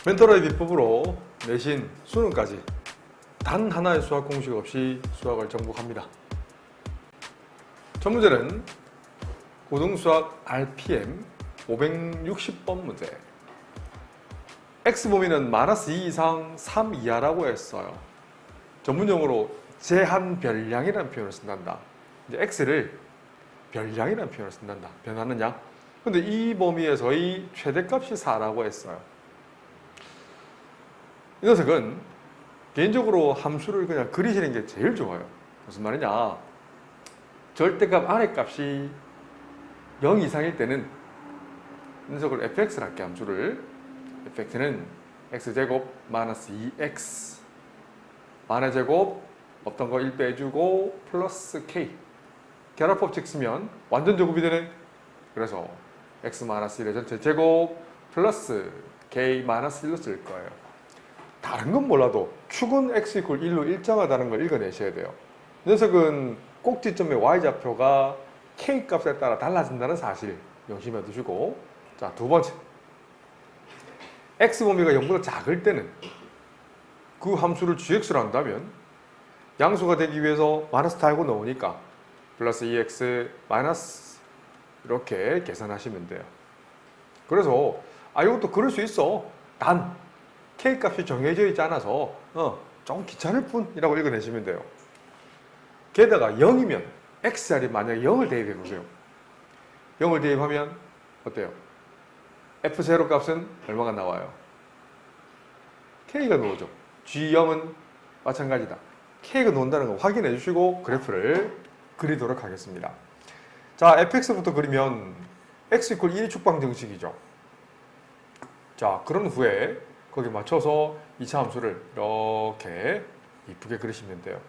멘토러의 비법으로 내신 수능까지 단 하나의 수학 공식 없이 수학을 정복합니다. 첫 문제는 고등수학 RPM 560번 문제. X범위는 -2 이상 3 이하라고 했어요. 전문용어로 제한별량이라는 표현을 쓴단다. 이제 X를 별량이라는 표현을 쓴단다. 변하는 양. 근데 이 범위에서의 최대값이 4라고 했어요. 이 녀석은 개인적으로 함수를 그냥 그리시는 게 제일 좋아요. 무슨 말이냐? 절대값 아래 값이 0 이상일 때는 이 녀석을 fx를 할게, 함수를. fx는 x제곱 -2x 만화제곱 없던 거 1 빼주고 플러스 k 결합법칙 쓰면 완전 제곱이 되네. 그래서 x-1의 전체 제곱 플러스 k-1로 쓸 거예요. 다른 건 몰라도 축은 x = 1로 일정하다는 걸 읽어내셔야 돼요. 이 녀석은 꼭지점의 y좌표가 k 값에 따라 달라진다는 사실 명심해 두시고, 자, 두 번째, x범위가 0보다 작을 때는 그 함수를 gx로 한다면 양수가 되기 위해서 마이너스 달고 넣으니까 플러스 2x 마이너스 이렇게 계산하시면 돼요. 그래서 이것도 그럴 수 있어. 단 k 값이 정해져 있지 않아서 조금 귀찮을 뿐이라고 읽어내시면 돼요. 게다가 0이면 x 자리에 만약에 0을 대입해 보세요. 0을 대입하면 어때요? f0 값은 얼마가 나와요? k가 나오죠. g0은 마찬가지다. k가 나온다는 거 확인해 주시고 그래프를 그리도록 하겠습니다. 자, fx부터 그리면 x = 1이 축방 정식이죠. 자, 그런 후에 거기 맞춰서 2차 함수를 이렇게 이쁘게 그리시면 돼요.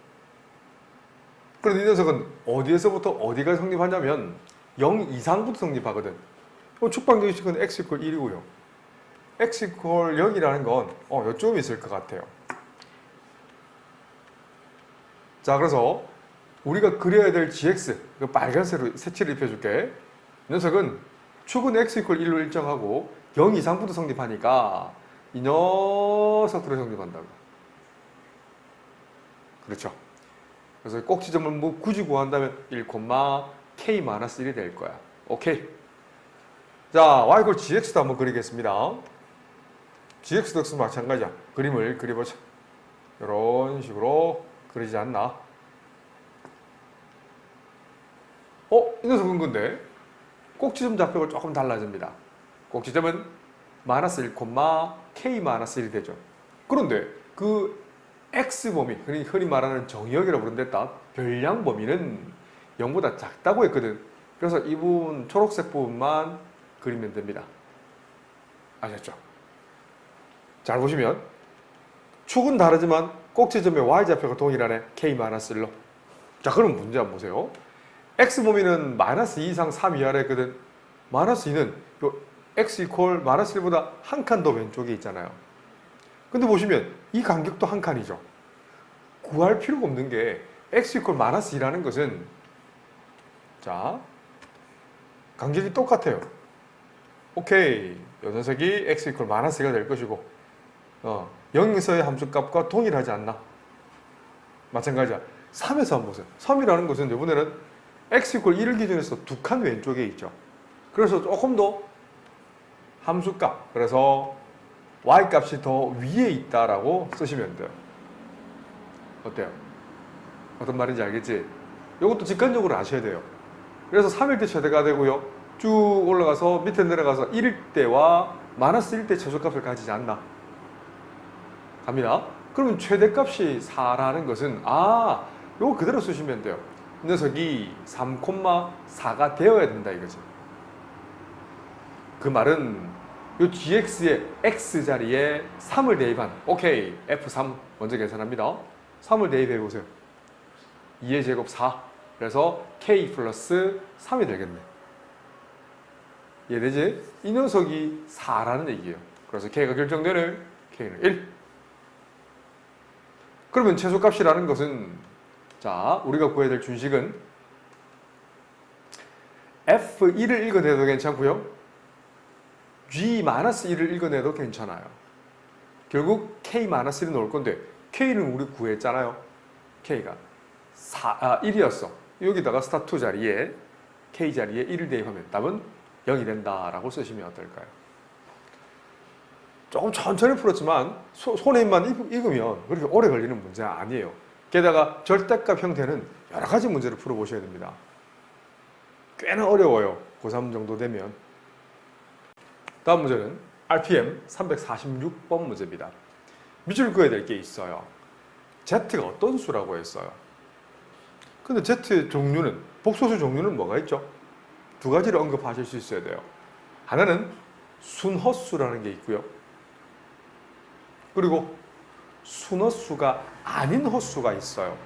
그런데 이 녀석은 어디에서부터 어디가 성립하냐면 0 이상부터 성립하거든. 축방 정식은 x = 1이고요. x = 0이라는 건 요쯤 있을 것 같아요. 자, 그래서 우리가 그려야 될 gx, 그 빨간색으로 색칠을 입혀줄게. 이 녀석은 축은 x = 1로 일정하고 0 이상부터 성립하니까 이 녀석들을 성립한다고. 그렇죠. 그래서 꼭지점을 뭐 굳이 구한다면 1, k-1이 될 거야. 오케이. 자, y = gx도 한번 그리겠습니다. gx도 역시 마찬가지야. 그림을 그려보자. 이런 식으로 그리지 않나? 이 녀석은 근데 꼭지점 좌표가 조금 달라집니다. 꼭지점은 -1, k-1이 되죠. 그런데 그 x범위, 흔히 말하는 정의역이라고 부른댔다 별량 범위는 0보다 작다고 했거든. 그래서 이 부분, 초록색 부분만 그리면 됩니다. 아셨죠? 잘 보시면 축은 다르지만 꼭지점의 y좌표가 동일하네. k-1로. 자, 그럼 문제 한번 보세요. x범위는 -2 이상 3 이하라 했거든. -2는 x = -1보다 한 칸 더 왼쪽에 있잖아요. 근데 보시면 이 간격도 한 칸이죠. 구할 필요가 없는 게 x = -2라는 것은, 자, 간격이 똑같아요. 오케이. 이 녀석이 x = -2가 될 것이고 0에서의 함수값과 동일하지 않나? 마찬가지야. 3에서 한번 보세요. 3이라는 것은 이번에는 x = 1을 기준해서 두 칸 왼쪽에 있죠. 그래서 조금 더 함수값, 그래서 y값이 더 위에 있다라고 쓰시면 돼요. 어때요? 어떤 말인지 알겠지? 이것도 직관적으로 아셔야 돼요. 그래서 3일 때 최대가 되고요. 쭉 올라가서 밑에 내려가서 1일 때와 -1일 때 최소값을 가지지 않나? 갑니다. 그러면 최대값이 4라는 것은 요거 그대로 쓰시면 돼요. 이 녀석이 3,4가 되어야 된다 이거지. 그 말은 요 gx의 x 자리에 3을 대입한, 오케이, f3 먼저 계산합니다. 3을 대입해 보세요. 2의 제곱 4. 그래서 k 플러스 3이 되겠네. 이해되지? 이 녀석이 4라는 얘기예요. 그래서 k가 결정되는 k는 1. 그러면 최소값이라는 것은, 자, 우리가 구해야 될 준식은 F1을 읽어내도 괜찮고요. G-1을 읽어내도 괜찮아요. 결국 K-1이 나올 건데 K는 우리 구했잖아요. K가 1이었어. 여기다가 스타2 자리에 K 자리에 1을 대입하면 답은 0이 된다라고 쓰시면 어떨까요? 조금 천천히 풀었지만 손에 힘만 익으면 그렇게 오래 걸리는 문제가 아니에요. 게다가 절대값 형태는 여러 가지 문제를 풀어보셔야 됩니다. 꽤나 어려워요. 고3 정도 되면. 다음 문제는 RPM 346번 문제입니다. 밑줄 그어야 될 게 있어요. Z가 어떤 수라고 했어요? 근데 Z 종류는, 복소수 종류는 뭐가 있죠? 두 가지를 언급하실 수 있어야 돼요. 하나는 순허수라는 게 있고요. 그리고 순허수가 아닌 허수가 있어요.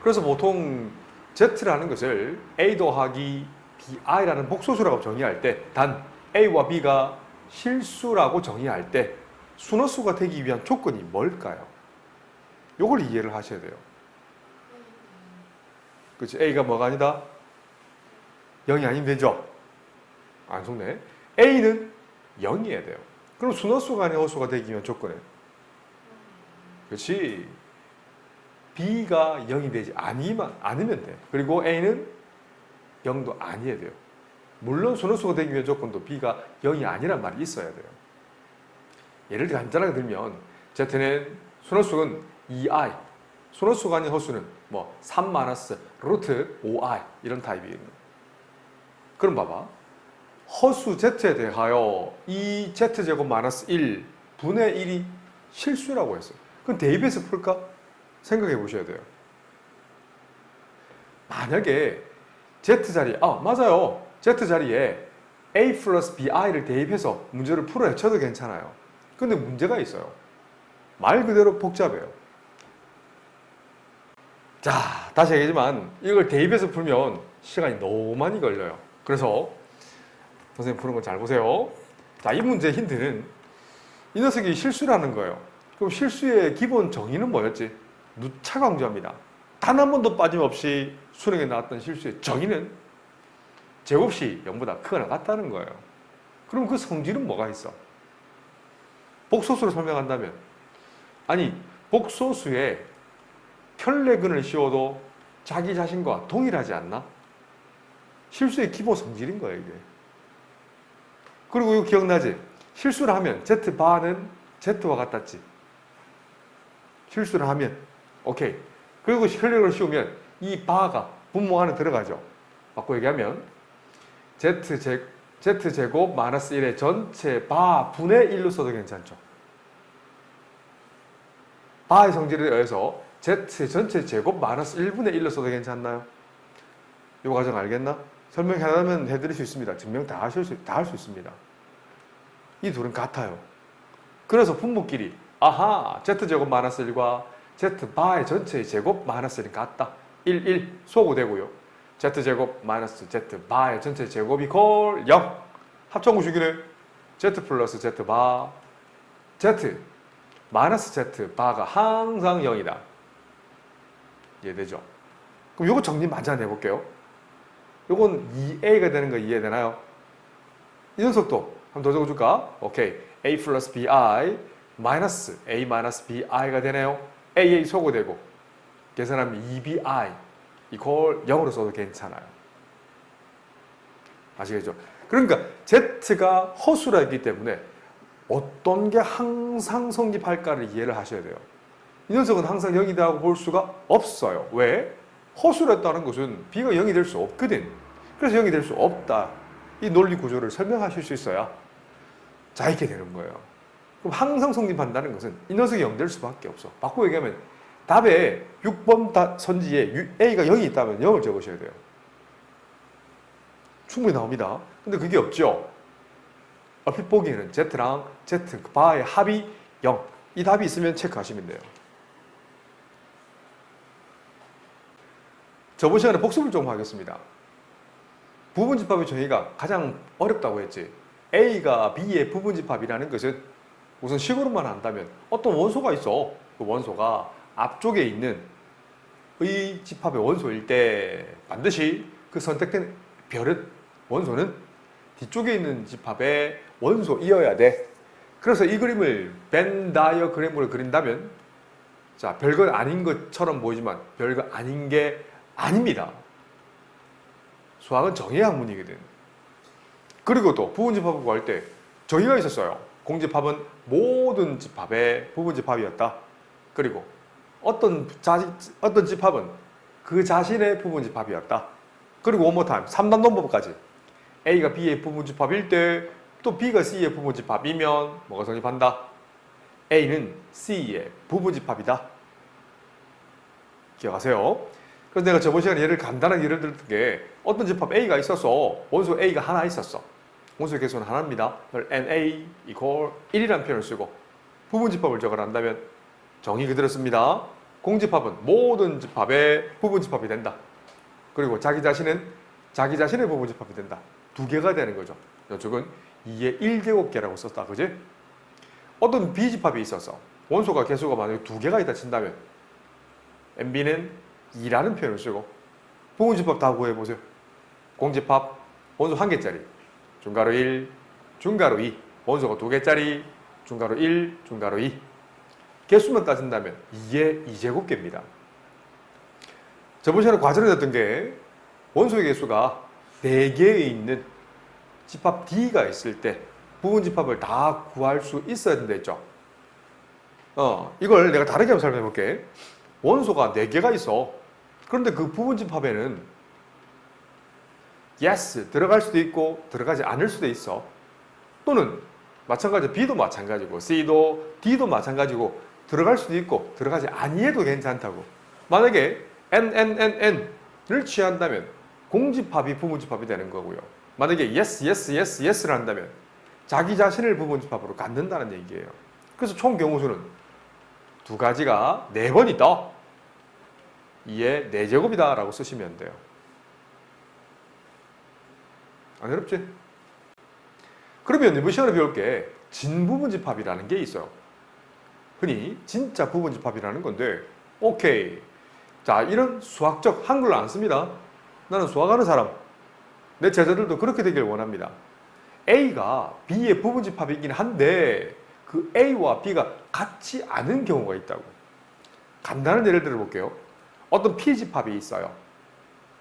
그래서 보통 Z라는 것을 A 더하기 BI라는 복소수라고 정의할 때, 단 A와 B가 실수라고 정의할 때 순허수가 되기 위한 조건이 뭘까요? 이걸 이해를 하셔야 돼요. 그렇지? A가 뭐가 아니다? 0이 아니면 되죠? 안 속네. A는 0이어야 돼요. 그럼 순허수가 아닌 허수가 되기 위한 조건은? 그렇지? B가 0이 되지 않으면 돼. 그리고 A는 0도 아니어야 돼요. 물론 순허수가 되기 위한 조건도 B가 0이 아니란 말이 있어야 돼요. 예를 들어 간단하게 들면 Z는 순허수는 2i, 순허수가 아닌 허수는 3 루트 5i 이런 타입이에요. 그럼 봐봐. 허수 Z에 대하여 2Z제곱 마이너스 1 분의 1이 실수라고 했어요. 그럼 대입해서 풀까? 생각해 보셔야 돼요. 만약에 Z자리에, 맞아요. Z자리에 A 플러스 BI를 대입해서 문제를 풀어 헤쳐도 괜찮아요. 근데 문제가 있어요. 말 그대로 복잡해요. 자, 다시 얘기하지만 이걸 대입해서 풀면 시간이 너무 많이 걸려요. 그래서 선생님 푸는 거 잘 보세요. 자, 이 문제의 힌트는 이 녀석이 실수라는 거예요. 그럼 실수의 기본 정의는 뭐였지? 누차 강조합니다. 단 한 번도 빠짐없이 수능에 나왔던 실수의 정의는 제곱시 0보다 크거나 같다는 거예요. 그럼 그 성질은 뭐가 있어? 복소수로 설명한다면, 아니 복소수에 편례근을 씌워도 자기 자신과 동일하지 않나? 실수의 기본 성질인 거예요, 이게. 그리고 이거 기억나지? 실수를 하면 Z바는 Z와 같았지. 실수를 하면 오케이. 그리고 편례근을 씌우면 이 바가 분모 안에 들어가죠. 바꿔 얘기하면 Z제곱 마이너스 1의 전체 바 분의 1로 써도 괜찮죠. 바의 성질에 의해서 Z 전체 제곱 마이너스 1분의 1로 써도 괜찮나요? 이 과정 알겠나? 설명하면 해드릴 수 있습니다. 증명 다 할 수 있습니다. 이 둘은 같아요. 그래서 분모끼리 Z제곱 마이너스 1과 Z바의 전체의 제곱 마이너스 1이 같다. 1, 1 소구되고요. Z제곱 마이너스 Z바의 전체 제곱이 콜 0. 합성구식이네. Z 플러스 Z바 Z 마이너스 Z바가 항상 0이다. 이해되죠? 그럼 이거 정리 마저 내볼게요. 이건 2a가 되는 거 이해되나요? 이 녀석도 한번 더 적어줄까? 오케이. a 플러스 bi 마이너스 a 마이너스 bi가 되네요. a 소구되고 계산하면 2bi 이걸 0으로 써도 괜찮아요. 아시겠죠? 그러니까 z가 허수라 했기 때문에 어떤 게 항상 성립할까를 이해를 하셔야 돼요. 이 녀석은 항상 0이라고 볼 수가 없어요. 왜? 허수라 했다는 것은 b가 0이 될 수 없거든. 그래서 0이 될 수 없다. 이 논리 구조를 설명하실 수 있어야 자 있게 되는 거예요. 그럼 항상 성립한다는 것은 이 녀석이 0 될 수밖에 없어. 바꾸고 얘기하면 답에 6번 선지에 a가 0이 있다면 0을 적으셔야 돼요. 충분히 나옵니다. 근데 그게 없죠. 얼핏 보기에는 Z랑 Z바의 합이 0. 이 답이 있으면 체크하시면 돼요. 저번 시간에 복습을 좀 하겠습니다. 부분집합의 정의가 가장 어렵다고 했지. A가 B의 부분집합이라는 것은 우선 식으로만 한다면 어떤 원소가 있어. 그 원소가 앞쪽에 있는 의 집합의 원소일 때 반드시 그 선택된 별의 원소는 뒤쪽에 있는 집합의 원소이어야 돼. 그래서 이 그림을 벤 다이어그램으로 그린다면 자, 별거 아닌 것처럼 보이지만 별거 아닌 게 아닙니다. 수학은 정의 학문이거든. 그리고 또 부분집합을 구할 때 정의가 있었어요. 공집합은 모든 집합의 부분집합이었다. 그리고 어떤 집합은 그 자신의 부분집합이었다. 그리고 one more time, 3단 논법까지 A가 B의 부분집합일 때 또 B가 C의 부분집합이면 뭐가 성립한다? A는 C의 부분집합이다. 기억하세요. 그래서 내가 저번 시간에 간단하게 예를 들었던 게 어떤 집합 A가 있어서 원소 A가 하나 있었어. 원소의 개수는 하나입니다. NA equal 1이라는 표현을 쓰고 부분집합을 적어낸다면 정의 그대로 씁니다. 공집합은 모든 집합의 부분집합이 된다. 그리고 자기 자신은 자기 자신의 부분집합이 된다. 두 개가 되는 거죠. 이쪽은 2의 1제곱계라고 썼다. 그지? 어떤 B집합이 있어서 원소가 개수가 만약에 두 개가 있다 친다면 MB는 2라는 표현을 쓰고 부분집합 다 구해보세요. 공집합 원소 한 개짜리 중가로 1, 중가로 2 원소가 두 개짜리 중가로 1, 중가로 2 개수만 따진다면 2의 2제곱계입니다. 저번 시간에 과정에 됐던 게 원소의 개수가 4개에 있는 집합 D가 있을 때 부분집합을 다 구할 수 있어야 된다 했죠. 이걸 내가 다르게 한번 설명해 볼게. 원소가 4개가 있어. 그런데 그 부분집합에는 yes 들어갈 수도 있고 들어가지 않을 수도 있어. 또는 마찬가지 B도 마찬가지고 C도 D도 마찬가지고 들어갈 수도 있고 들어가지 아니해도 괜찮다고. 만약에 NNNN을 취한다면 공집합이 부분집합이 되는 거고요. 만약에 yes를 한다면 자기 자신을 부분집합으로 갖는다는 얘기예요. 그래서 총 경우수는 두 가지가 4번 있다. 2의 4제곱이다 라고 쓰시면 돼요. 안 어렵지? 그러면 이번 시간에 배울 게 진부분집합이라는 게 있어요. 흔히 진짜 부분집합이라는 건데 오케이. 자, 이런 수학적 한글로 안 씁니다. 나는 수학하는 사람, 내 제자들도 그렇게 되길 원합니다. A가 B의 부분집합이긴 한데 그 A와 B가 같지 않은 경우가 있다고. 간단한 예를 들어 볼게요. 어떤 P집합이 있어요.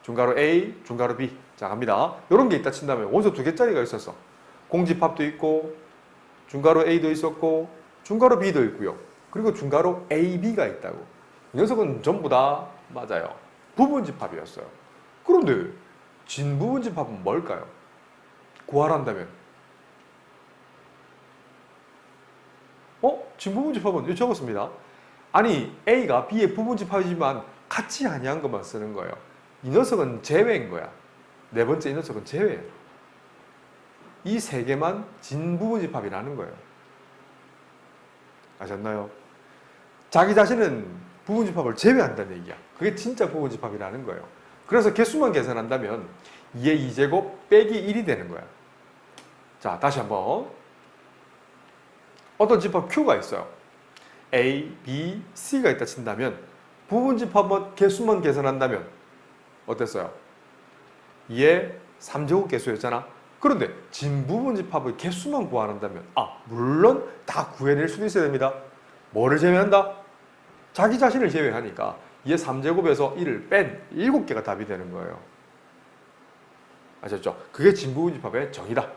중가로 A, 중가로 B. 자, 갑니다. 이런 게 있다 친다면 원소 2개짜리가 있었어. 공집합도 있고 중가로 A도 있었고 중가로 B도 있고요. 그리고 중가로 AB가 있다고. 이 녀석은 전부 다 맞아요. 부분집합이었어요. 그런데 진부분집합은 뭘까요? 구하란다면 진부분집합은 여기 적었습니다. 아니 A가 B의 부분집합이지만 같이 아니한 것만 쓰는 거예요. 이 녀석은 제외인 거야. 네 번째 이 녀석은 제외예요. 이 세 개만 진부분집합이라는 거예요. 아셨나요? 자기 자신은 부분집합을 제외한다는 얘기야. 그게 진짜 부분집합이라는 거예요. 그래서 개수만 계산한다면 2의 2제곱 빼기 1이 되는 거야. 자, 다시 한번. 어떤 집합 Q가 있어요. A, B, C가 있다 친다면 부분집합은 개수만 계산한다면 어땠어요? 2의 3제곱 개수였잖아. 그런데 진부분집합의 개수만 구하는다면 물론 다 구해낼 수도 있어야 됩니다. 뭐를 제외한다? 자기 자신을 제외하니까 2의 3제곱에서 1을 뺀 7개가 답이 되는 거예요. 아셨죠? 그게 진부분집합의 정의다.